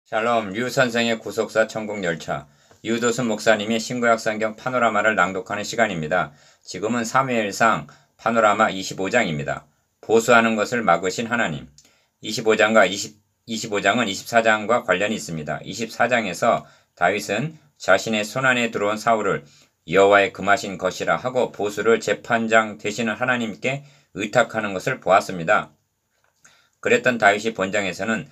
샬롬, 류 선생의 구속사 천국열차. 유도순 목사님의 신구약성경 파노라마를 낭독하는 시간입니다. 지금은 사무엘상 파노라마 25장입니다. 보수하는 것을 막으신 하나님. 25장은 24장과 관련이 있습니다. 24장에서 다윗은 자신의 손안에 들어온 사울을 여호와의 금하신 것이라 하고 보수를 재판장 되시는 하나님께 의탁하는 것을 보았습니다. 그랬던 다윗이 본장에서는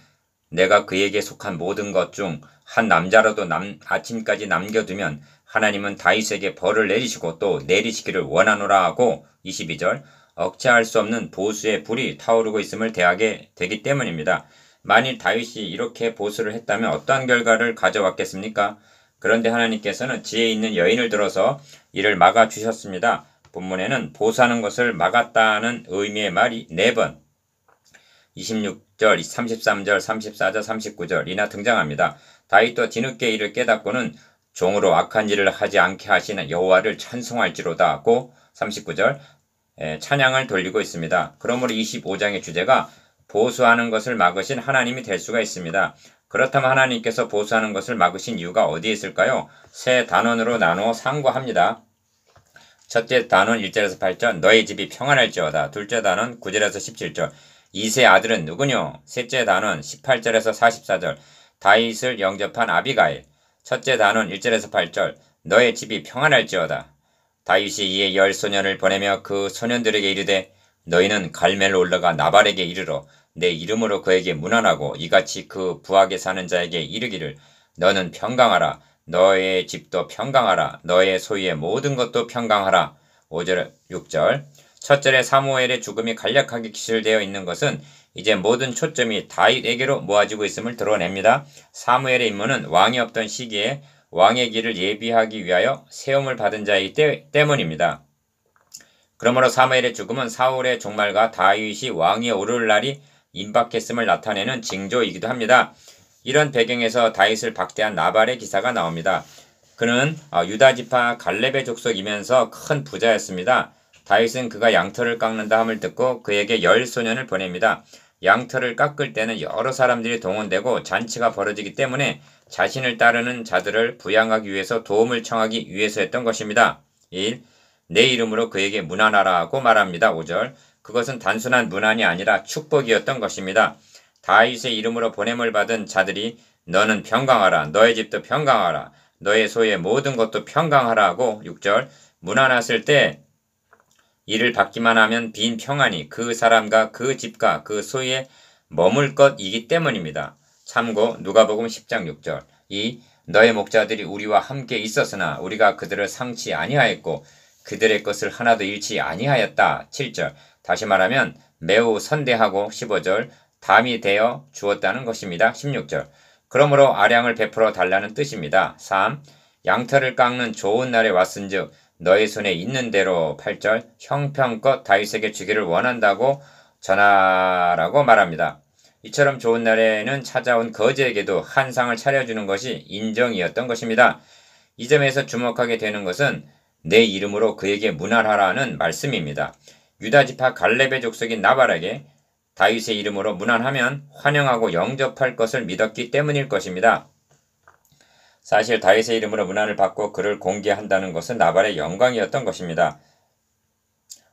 내가 그에게 속한 모든 것 중 한 남자라도 아침까지 남겨두면 하나님은 다윗에게 벌을 내리시고 또 내리시기를 원하노라 하고 22절 억제할 수 없는 보수의 불이 타오르고 있음을 대하게 되기 때문입니다. 만일 다윗이 이렇게 보수를 했다면 어떠한 결과를 가져왔겠습니까? 그런데 하나님께서는 지혜 있는 여인을 들어서 이를 막아주셨습니다. 본문에는 보수하는 것을 막았다는 의미의 말이 4번 26절, 33절, 34절, 39절이나 등장합니다. 다윗도 뒤늦게 이를 깨닫고는 종으로 악한 일을 하지 않게 하시는 여호와를 찬송할지로다 하고 39절 찬양을 돌리고 있습니다. 그러므로 25장의 주제가 보수하는 것을 막으신 하나님이 될 수가 있습니다. 그렇다면 하나님께서 보수하는 것을 막으신 이유가 어디에 있을까요? 세 단원으로 나누어 상고합니다. 첫째 단원 1절에서 8절 너의 집이 평안할지어다. 둘째 단원 9절에서 17절 이세 아들은 누구뇨? 셋째 단원 18절에서 44절 다윗을 영접한 아비가일. 첫째 단원 1절에서 8절 너의 집이 평안할지어다. 다윗이 이에 10소년을 보내며 그 소년들에게 이르되 너희는 갈멜로 올라가 나발에게 이르러 내 이름으로 그에게 문안하고 이같이 그 부하게 사는 자에게 이르기를 너는 평강하라. 너의 집도 평강하라. 너의 소유의 모든 것도 평강하라. 5절 6절 첫절에 사무엘의 죽음이 간략하게 기술되어 있는 것은 이제 모든 초점이 다윗에게로 모아지고 있음을 드러냅니다. 사무엘의 임무는 왕이 없던 시기에 왕의 길을 예비하기 위하여 세움을 받은 자이기 때문입니다. 그러므로 사무엘의 죽음은 사울의 종말과 다윗이 왕위에 오를 날이 임박했음을 나타내는 징조이기도 합니다. 이런 배경에서 다윗을 박대한 나발의 기사가 나옵니다. 그는 유다지파 갈렙의 족속이면서 큰 부자였습니다. 다윗은 그가 양털을 깎는다 함을 듣고 그에게 10소년을 보냅니다. 양털을 깎을 때는 여러 사람들이 동원되고 잔치가 벌어지기 때문에 자신을 따르는 자들을 부양하기 위해서 도움을 청하기 위해서였던 것입니다. 1. 내 이름으로 그에게 문안하라 하고 말합니다. 5절 그것은 단순한 문안이 아니라 축복이었던 것입니다. 다윗의 이름으로 보냄을 받은 자들이 너는 평강하라. 너의 집도 평강하라. 너의 소유의 모든 것도 평강하라 하고 6절 문안했을 때 이를 받기만 하면 빈 평안이 그 사람과 그 집과 그 소유에 머물 것이기 때문입니다. 참고 누가복음 10장 6절 2. 너의 목자들이 우리와 함께 있었으나 우리가 그들을 상치 아니하였고 그들의 것을 하나도 잃지 아니하였다. 7절 다시 말하면 매우 선대하고 15절 담이 되어 주었다는 것입니다. 16절 그러므로 아량을 베풀어 달라는 뜻입니다. 3. 양털을 깎는 좋은 날에 왔은즉 너의 손에 있는 대로 8절 형편껏 다윗에게 주기를 원한다고 전하라고 말합니다. 이처럼 좋은 날에는 찾아온 거지에게도 한 상을 차려주는 것이 인정이었던 것입니다. 이 점에서 주목하게 되는 것은 내 이름으로 그에게 문안하라는 말씀입니다. 유다지파 갈렙의 족속인 나발에게 다윗의 이름으로 문안하면 환영하고 영접할 것을 믿었기 때문일 것입니다. 사실 다윗의 이름으로 문안을 받고 그를 공개한다는 것은 나발의 영광이었던 것입니다.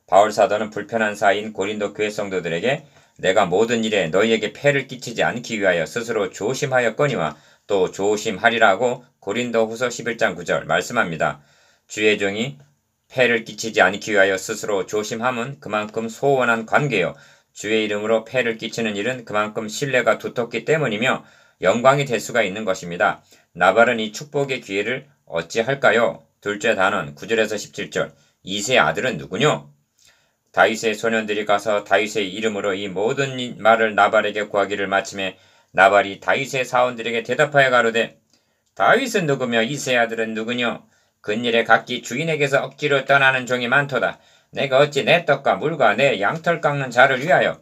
바울 사도는 불편한 사이인 고린도 교회 성도들에게 내가 모든 일에 너희에게 폐를 끼치지 않기 위하여 스스로 조심하였거니와 또 조심하리라고 고린도 후서 11장 9절 말씀합니다. 주의 종이 폐를 끼치지 않기 위하여 스스로 조심함은 그만큼 소원한 관계요. 주의 이름으로 폐를 끼치는 일은 그만큼 신뢰가 두텁기 때문이며 영광이 될 수가 있는 것입니다. 나발은 이 축복의 기회를 어찌할까요? 둘째 단원 9절에서 17절 이세 아들은 누구뇨? 다윗의 소년들이 가서 다윗의 이름으로 이 모든 말을 나발에게 구하기를 마침에 나발이 다윗의 사원들에게 대답하여 가로되 다윗은 누구며 이세 아들은 누구뇨? 근일에 각기 주인에게서 억지로 떠나는 종이 많도다. 내가 어찌 내 떡과 물과 내 양털 깎는 자를 위하여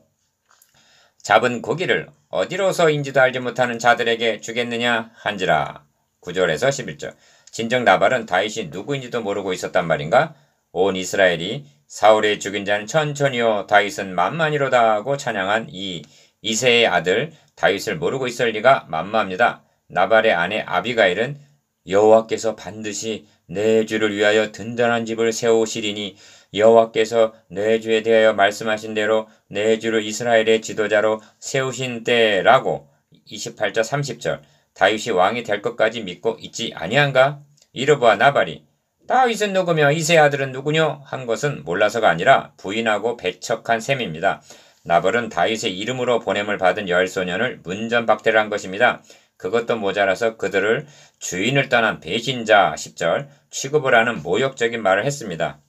잡은 고기를 어디로서인지도 알지 못하는 자들에게 주겠느냐 한지라. 9절에서 11절 진정 나발은 다윗이 누구인지도 모르고 있었단 말인가? 온 이스라엘이 사울의 죽인 자는 천천히요 다윗은 만만이로다 하고 찬양한 이 이새의 아들 다윗을 모르고 있을 리가 만무합니다. 나발의 아내 아비가일은 여호와께서 반드시 내 주를 위하여 든든한 집을 세우시리니 여호와께서 내 주에 대하여 말씀하신 대로 내 주를 이스라엘의 지도자로 세우신 때라고 28절 30절 다윗이 왕이 될 것까지 믿고 있지 아니한가? 이르보아 나발이 다윗은 누구며 이새의 아들은 누구뇨? 한 것은 몰라서가 아니라 부인하고 배척한 셈입니다. 나발은 다윗의 이름으로 보냄을 받은 열 소년을 문전박대를 한 것입니다. 그것도 모자라서 그들을 주인을 떠난 배신자 10절 취급을 하는 모욕적인 말을 했습니다.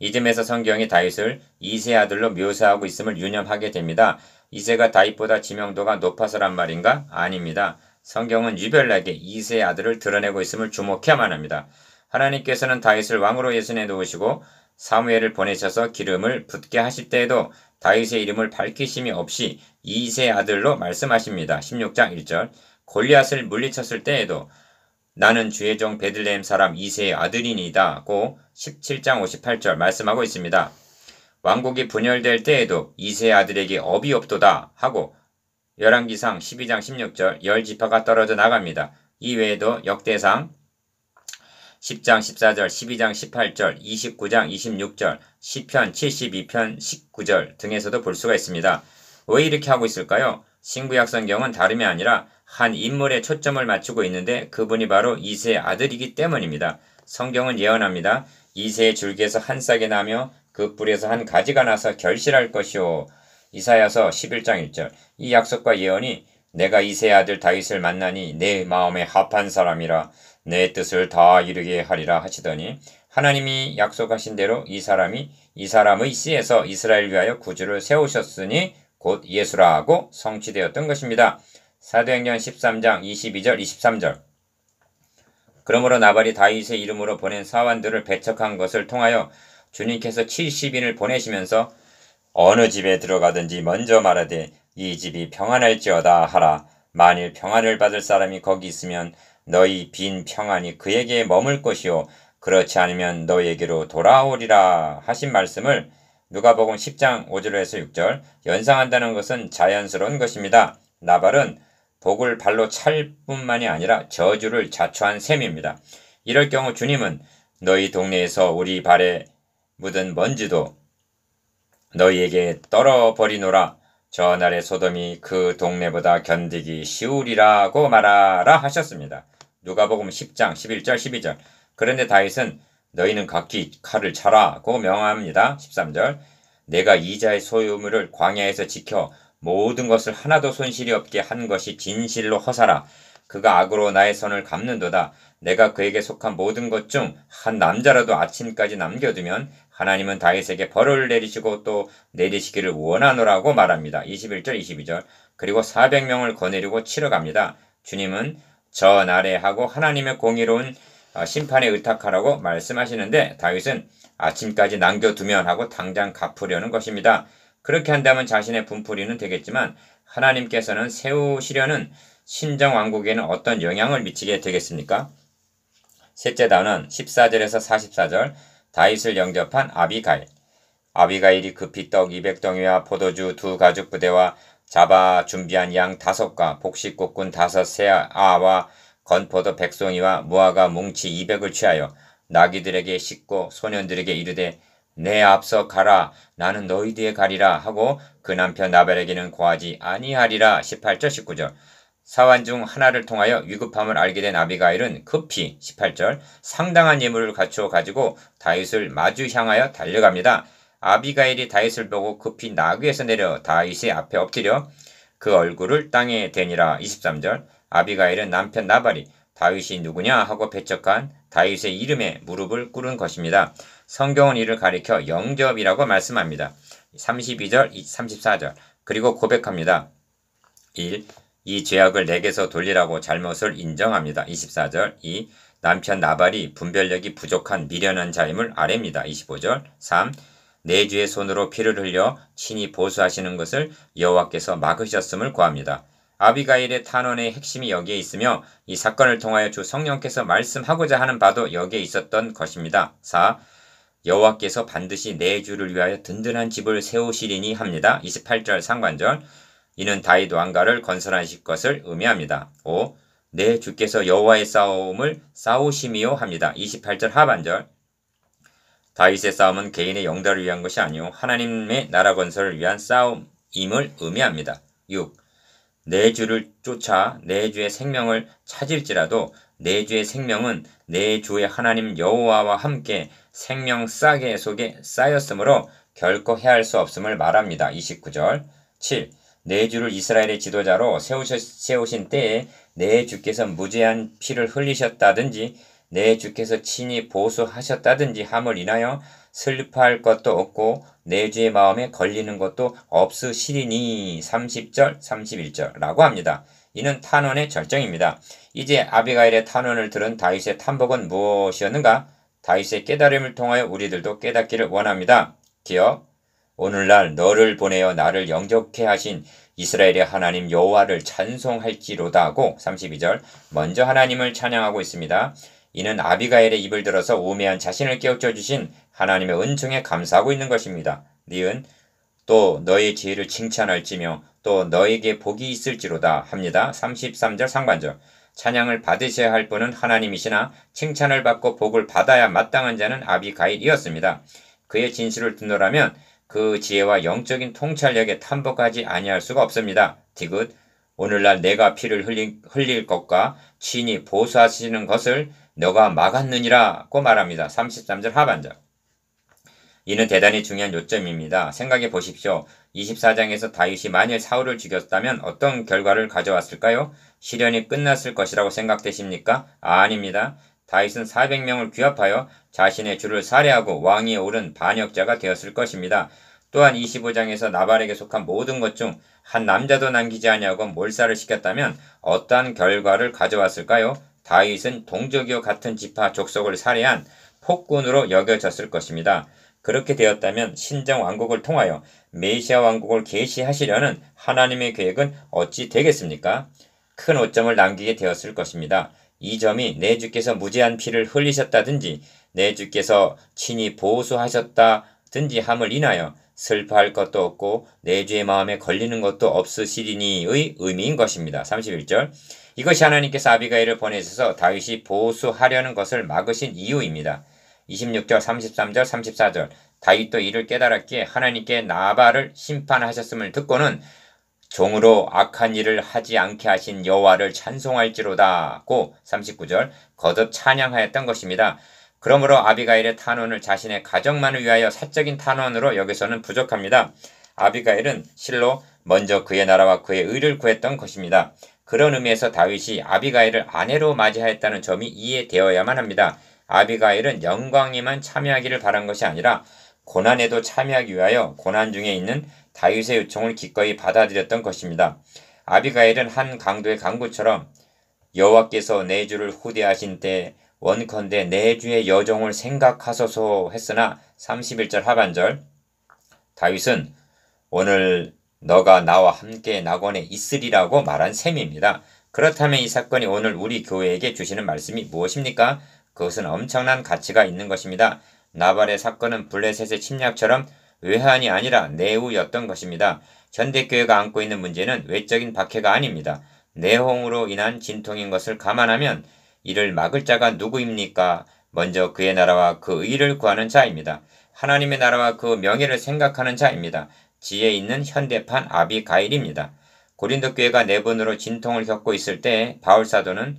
이쯤에서 성경이 다윗을 이새의 아들로 묘사하고 있음을 유념하게 됩니다. 이새가 다윗보다 지명도가 높아서란 말인가? 아닙니다. 성경은 유별나게 이새의 아들을 드러내고 있음을 주목해야만 합니다. 하나님께서는 다윗을 왕으로 예순해 놓으시고 사무엘을 보내셔서 기름을 붓게 하실 때에도 다윗의 이름을 밝히심이 없이 이새의 아들로 말씀하십니다. 16장 1절 골리앗을 물리쳤을 때에도 나는 주의 종 베들레헴 사람 이새의 아들이니이다 고 17장 58절 말씀하고 있습니다. 왕국이 분열될 때에도 이새의 아들에게 업이 없도다 하고 열왕기상 12장 16절 열 지파가 떨어져 나갑니다. 이 외에도 역대상 10장 14절, 12장 18절, 29장 26절, 시편 72편 19절 등에서도 볼 수가 있습니다. 왜 이렇게 하고 있을까요? 신구약 성경은 다름이 아니라 한 인물에 초점을 맞추고 있는데 그분이 바로 이새의 아들이기 때문입니다. 성경은 예언합니다. 이새의 줄기에서 한 싹이 나며 그 뿔에서 한 가지가 나서 결실할 것이오. 이사야서 11장 1절 이 약속과 예언이 내가 이새의 아들 다윗을 만나니 내 마음에 합한 사람이라 내 뜻을 다 이루게 하리라 하시더니 하나님이 약속하신 대로 이 사람의 씨에서 이스라엘 위하여 구주를 세우셨으니 곧 예수라고 성취되었던 것입니다. 사도행전 13장 22절 23절 그러므로 나발이 다윗의 이름으로 보낸 사환들을 배척한 것을 통하여 주님께서 70인을 보내시면서 어느 집에 들어가든지 먼저 말하되 이 집이 평안할지어다 하라. 만일 평안을 받을 사람이 거기 있으면 너희 빈 평안이 그에게 머물 것이요 그렇지 않으면 너에게로 돌아오리라 하신 말씀을 누가복음 10장 5절에서 6절 연상한다는 것은 자연스러운 것입니다. 나발은 복을 발로 찰 뿐만이 아니라 저주를 자초한 셈입니다. 이럴 경우 주님은 너희 동네에서 우리 발에 묻은 먼지도 너희에게 떨어버리노라. 저날의 소돔이 그 동네보다 견디기 쉬우리라고 말하라 하셨습니다. 누가복음 10장 11절 12절 그런데 다윗은 너희는 각기 칼을 차라고 명합니다. 13절 내가 이자의 소유물을 광야에서 지켜 모든 것을 하나도 손실이 없게 한 것이 진실로 허사라. 그가 악으로 나의 손을 갚는도다. 내가 그에게 속한 모든 것 중 한 남자라도 아침까지 남겨두면 하나님은 다윗에게 벌을 내리시고 또 내리시기를 원하노라고 말합니다. 21절 22절 그리고 400명을 거느리고 치러 갑니다. 주님은 저 날에 하고 하나님의 공의로운 심판에 의탁하라고 말씀하시는데 다윗은 아침까지 남겨두면 하고 당장 갚으려는 것입니다. 그렇게 한다면 자신의 분풀이는 되겠지만 하나님께서는 세우시려는 신정왕국에는 어떤 영향을 미치게 되겠습니까? 셋째 단원 14절에서 44절 다윗을 영접한 아비가일 아비가일이 급히 떡 200덩이와 포도주 2가죽 부대와 잡아 준비한 양 5과 복식꽃군 5새아와 건포도 100송이와 무화과 뭉치 200을 취하여 나귀들에게 싣고 소년들에게 이르되 내 앞서 가라 나는 너희 뒤에 가리라 하고 그 남편 나발에게는 고하지 아니하리라 18절 19절 사환 중 하나를 통하여 위급함을 알게 된 아비가일은 급히 18절 상당한 예물을 갖추어 가지고 다윗을 마주 향하여 달려갑니다. 아비가일이 다윗을 보고 급히 나귀에서 내려 다윗의 앞에 엎드려 그 얼굴을 땅에 대니라 23절 아비가일은 남편 나발이 다윗이 누구냐 하고 배척한 다윗의 이름에 무릎을 꿇은 것입니다. 성경은 이를 가리켜 영접이라고 말씀합니다. 32절 34절 그리고 고백합니다. 1. 이 죄악을 내게서 돌리라고 잘못을 인정합니다. 24절 2. 남편 나발이 분별력이 부족한 미련한 자임을 아뢰입니다. 25절 3. 내 주의 손으로 피를 흘려 친히 보수하시는 것을 여호와께서 막으셨음을 구합니다. 아비가일의 탄원의 핵심이 여기에 있으며 이 사건을 통하여 주 성령께서 말씀하고자 하는 바도 여기에 있었던 것입니다. 4. 여호와께서 반드시 내 주를 위하여 든든한 집을 세우시리니 합니다. 28절 상관절 이는 다윗 왕가를 건설하실 것을 의미합니다. 5. 내 주께서 여호와의 싸움을 싸우심이요 합니다. 28절 하반절. 다윗의 싸움은 개인의 영달을 위한 것이 아니요 하나님의 나라 건설을 위한 싸움임을 의미합니다. 6. 내 주를 쫓아 내 주의 생명을 찾을지라도 내 주의 생명은 내 주의 하나님 여호와와 함께 생명 싸개 속에 쌓였으므로 결코 해할 수 없음을 말합니다. 29절. 7. 내 주를 이스라엘의 지도자로 세우신 때에 내 주께서 무죄한 피를 흘리셨다든지 내 주께서 친히 보수하셨다든지 함을 인하여 슬퍼할 것도 없고 내 주의 마음에 걸리는 것도 없으시리니 30절 31절라고 합니다. 이는 탄원의 절정입니다. 이제 아비가일의 탄원을 들은 다윗의 탐복은 무엇이었는가? 다윗의 깨달음을 통하여 우리들도 깨닫기를 원합니다. 기억. 오늘날 너를 보내어 나를 영접케 하신 이스라엘의 하나님 여호와를 찬송할지로다 하고 32절 먼저 하나님을 찬양하고 있습니다. 이는 아비가일의 입을 들어서 우매한 자신을 깨우쳐 주신 하나님의 은총에 감사하고 있는 것입니다. 니은 또 너의 지혜를 칭찬할지며 또 너에게 복이 있을지로다 합니다. 33절 상반절. 찬양을 받으셔야 할 분은 하나님이시나 칭찬을 받고 복을 받아야 마땅한 자는 아비가일이었습니다. 그의 진실을 듣노라면 그 지혜와 영적인 통찰력에 탐복하지 아니할 수가 없습니다. 디귿 오늘날 내가 피를 흘릴 것과 친히 보수하시는 것을 너가 막았느니라고 말합니다. 33절 하반절. 이는 대단히 중요한 요점입니다. 생각해 보십시오. 24장에서 다윗이 만일 사울을 죽였다면 어떤 결과를 가져왔을까요? 시련이 끝났을 것이라고 생각되십니까? 아닙니다. 다윗은 400명을 규합하여 자신의 주를 살해하고 왕위에 오른 반역자가 되었을 것입니다. 또한 25장에서 나발에게 속한 모든 것 중 한 남자도 남기지 아니하고 몰살을 시켰다면 어떠한 결과를 가져왔을까요? 다윗은 동족이요 같은 지파 족속을 살해한 폭군으로 여겨졌을 것입니다. 그렇게 되었다면 신정 왕국을 통하여 메시아 왕국을 계시하시려는 하나님의 계획은 어찌 되겠습니까? 큰 오점을 남기게 되었을 것입니다. 이 점이 내 주께서 무죄한 피를 흘리셨다든지 내 주께서 친히 보수하셨다든지 함을 인하여 슬퍼할 것도 없고 내 주의 마음에 걸리는 것도 없으시리니의 의미인 것입니다. 31절. 이것이 하나님께서 아비가일을 보내셔서 다윗이 보수하려는 것을 막으신 이유입니다. 26절, 33절, 34절. 다윗도 이를 깨달았기에 하나님께 나발을 심판하셨음을 듣고는 종으로 악한 일을 하지 않게 하신 여호와를 찬송할지로다고 39절 거듭 찬양하였던 것입니다. 그러므로 아비가일의 탄원을 자신의 가정만을 위하여 사적인 탄원으로 여기서는 부족합니다. 아비가일은 실로 먼저 그의 나라와 그의 의를 구했던 것입니다. 그런 의미에서 다윗이 아비가일을 아내로 맞이하였다는 점이 이해되어야만 합니다. 아비가일은 영광에만 참여하기를 바란 것이 아니라 고난에도 참여하기 위하여 고난 중에 있는 다윗의 요청을 기꺼이 받아들였던 것입니다. 아비가일은 한 강도의 강구처럼 여호와께서 내 주를 후대하신 때 원컨대 내 주의 여종을 생각하소서 했으나 31절 하반절 다윗은 오늘 너가 나와 함께 낙원에 있으리라고 말한 셈입니다. 그렇다면 이 사건이 오늘 우리 교회에게 주시는 말씀이 무엇입니까? 그것은 엄청난 가치가 있는 것입니다. 나발의 사건은 블레셋의 침략처럼 외환이 아니라 내후였던 것입니다. 현대교회가 안고 있는 문제는 외적인 박해가 아닙니다. 내홍으로 인한 진통인 것을 감안하면 이를 막을 자가 누구입니까? 먼저 그의 나라와 그 의를 구하는 자입니다. 하나님의 나라와 그 명예를 생각하는 자입니다. 지혜 있는 현대판 아비가일입니다. 고린도 교회가 내분으로 진통을 겪고 있을 때 바울 사도는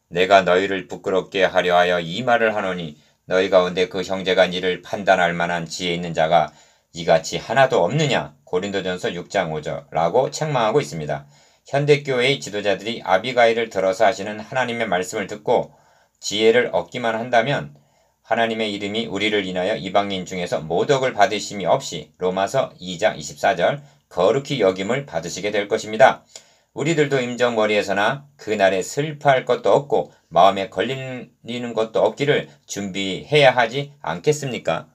내가 너희를 부끄럽게 하려 하여 이 말을 하노니 너희 가운데 그 형제가 니를 판단할 만한 지혜 있는 자가 이같이 하나도 없느냐? 고린도전서 6장 5절라고 책망하고 있습니다. 현대교회의 지도자들이 아비가일을 들어서 하시는 하나님의 말씀을 듣고 지혜를 얻기만 한다면 하나님의 이름이 우리를 인하여 이방인 중에서 모독을 받으심이 없이 로마서 2장 24절 거룩히 여김을 받으시게 될 것입니다. 우리들도 임정머리에서나 그날에 슬퍼할 것도 없고 마음에 걸리는 것도 없기를 준비해야 하지 않겠습니까?